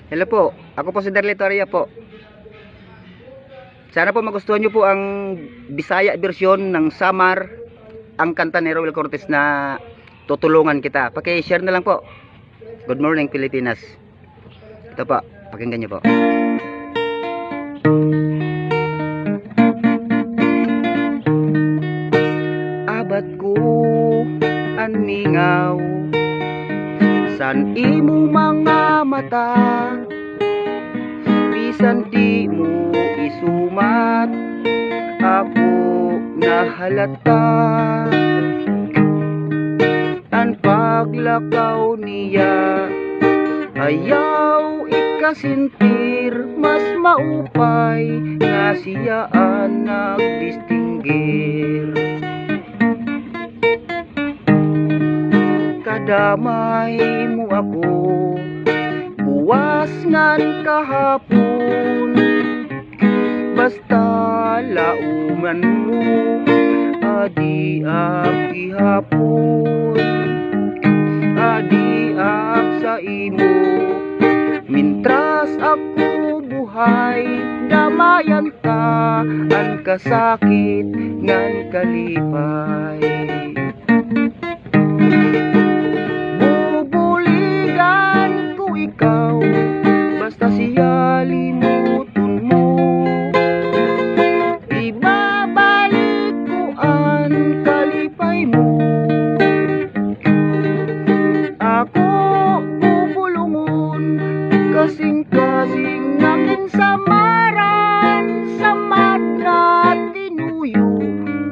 Hello po, ako po si Darlito Aria po. Sana po magustuhan nyo po ang Bisaya version ng Samar, ang kanta ni Roel Cortez na Tutulungan Kita. Paki-share na lang po. Good morning Pilipinas. Ito po, pakinggan nyo po. Abat ko anmingaw san imo mga mata, bisan di mo isumat, ako nahalata. Ang paglakaw niya ayaw ikasintir, mas maupay nga siya ang nagdistinggir. Kadamay mo ako buwas ngan kahapon, basta lauman mo adi ak gihapon, adi ak sa imo. Mintras ako buhay, damayan ta ang kasakit ngan kalipay. Basta siya limuton mo, ibabalik ko ang kalipay mo. Ako bubulungon, kasing-kasing aking samaran, samat na tinuyo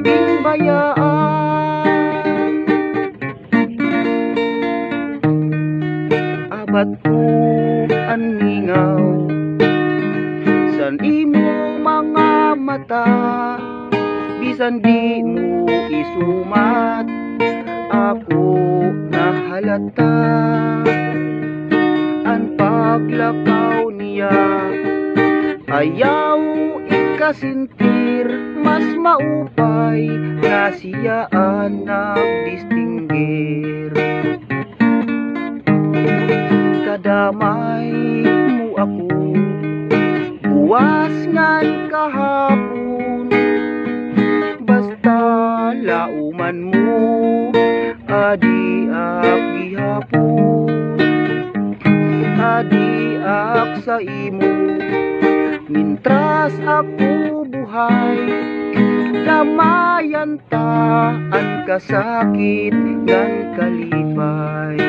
ding bayaan. Abat ko anmingaw san imo mga mata, bisan di mo isumat, ako nahalata. Ang paglakaw niya ayaw ikasintir, mas maupay nga siya ang nagdistinggir. Kadamay mo ako buwas ngan kahapon, basta lauman mo adi ak gihapon, adi ak sa imo. Mintras ako buhay, damayan ta ang kasakit ngan kalipay.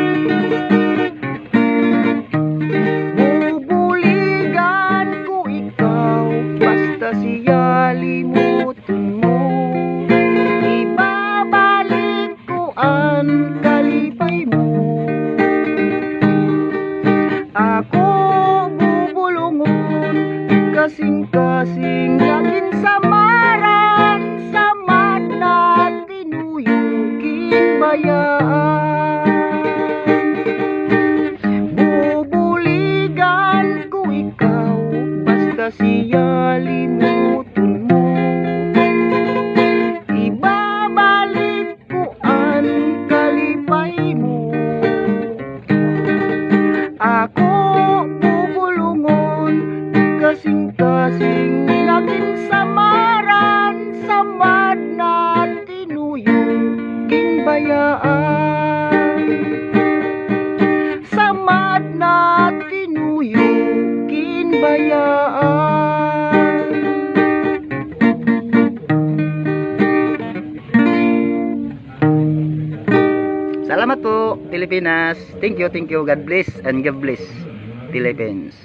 Siya limuton mo, ibabalik ko ang kalipay mo. Ako bubulungon, kasing-kasing aking samaran, samat na tinuyuking bayaan. Bubuligan ko ikaw, basta siya limuton mo, ibabalik ko ang kalipay mo. Ako bubulungon, kasing-kasing aking samaran, samad na tinuyuking bayaan. Samad na tinuyuking bayaan. Salamat po Pilipinas. Thank you. God bless and God bless Philippines.